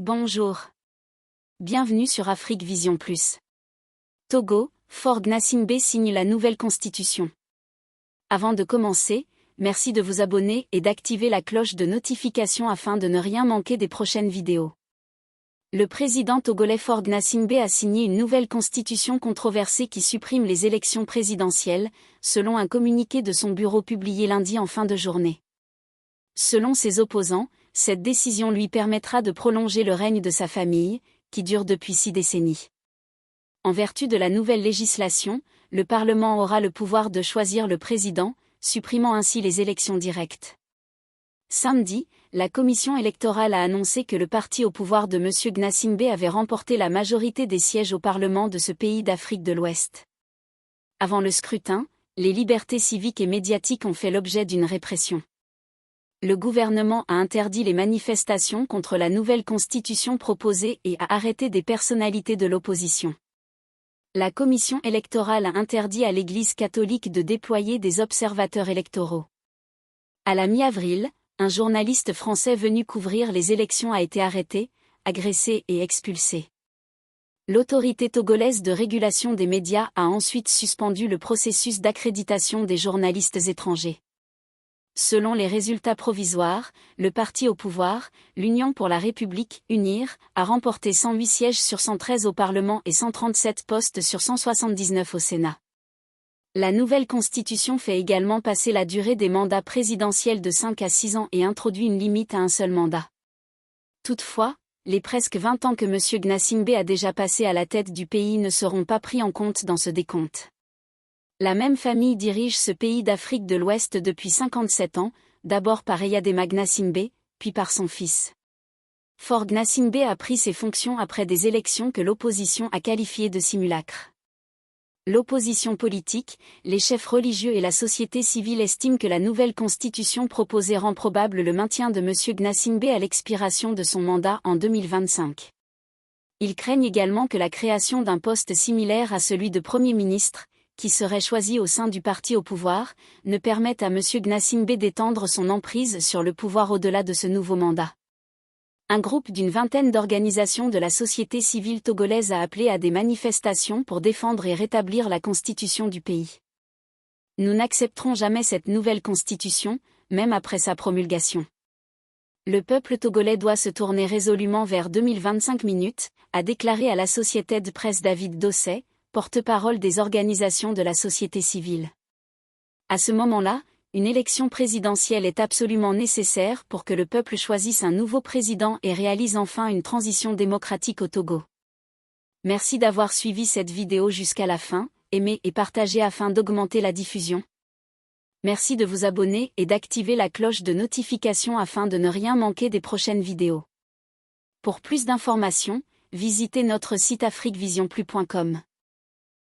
Bonjour. Bienvenue sur Afrique Vision Plus. Togo, Faure Gnassingbé signe la nouvelle constitution. Avant de commencer, merci de vous abonner et d'activer la cloche de notification afin de ne rien manquer des prochaines vidéos. Le président togolais Faure Gnassingbé a signé une nouvelle constitution controversée qui supprime les élections présidentielles, selon un communiqué de son bureau publié lundi en fin de journée. Selon ses opposants, cette décision lui permettra de prolonger le règne de sa famille, qui dure depuis 6 décennies. En vertu de la nouvelle législation, le Parlement aura le pouvoir de choisir le président, supprimant ainsi les élections directes. Samedi, la commission électorale a annoncé que le parti au pouvoir de M. Gnassingbé avait remporté la majorité des sièges au Parlement de ce pays d'Afrique de l'Ouest. Avant le scrutin, les libertés civiques et médiatiques ont fait l'objet d'une répression. Le gouvernement a interdit les manifestations contre la nouvelle constitution proposée et a arrêté des personnalités de l'opposition. La commission électorale a interdit à l'Église catholique de déployer des observateurs électoraux. À la mi-avril, un journaliste français venu couvrir les élections a été arrêté, agressé et expulsé. L'autorité togolaise de régulation des médias a ensuite suspendu le processus d'accréditation des journalistes étrangers. Selon les résultats provisoires, le parti au pouvoir, l'Union pour la République, UNIR, a remporté 108 sièges sur 113 au Parlement et 137 postes sur 179 au Sénat. La nouvelle constitution fait également passer la durée des mandats présidentiels de 5 à 6 ans et introduit une limite à un seul mandat. Toutefois, les presque 20 ans que M. Gnassingbé a déjà passé à la tête du pays ne seront pas pris en compte dans ce décompte. La même famille dirige ce pays d'Afrique de l'Ouest depuis 57 ans, d'abord par Eyadema Gnassingbé, puis par son fils. Faure Gnassingbé a pris ses fonctions après des élections que l'opposition a qualifiées de simulacres. L'opposition politique, les chefs religieux et la société civile estiment que la nouvelle constitution proposée rend probable le maintien de M. Gnassingbé à l'expiration de son mandat en 2025. Ils craignent également que la création d'un poste similaire à celui de Premier ministre, qui serait choisi au sein du parti au pouvoir, ne permettent à M. Gnassingbé d'étendre son emprise sur le pouvoir au-delà de ce nouveau mandat. Un groupe d'une vingtaine d'organisations de la société civile togolaise a appelé à des manifestations pour défendre et rétablir la constitution du pays. Nous n'accepterons jamais cette nouvelle constitution, même après sa promulgation. Le peuple togolais doit se tourner résolument vers 2025 minutes, a déclaré à l'Associated Press David Dosset, porte-parole des organisations de la société civile. À ce moment-là, une élection présidentielle est absolument nécessaire pour que le peuple choisisse un nouveau président et réalise enfin une transition démocratique au Togo. Merci d'avoir suivi cette vidéo jusqu'à la fin, aimez et partagez afin d'augmenter la diffusion. Merci de vous abonner et d'activer la cloche de notification afin de ne rien manquer des prochaines vidéos. Pour plus d'informations, visitez notre site afriquevisionplus.com.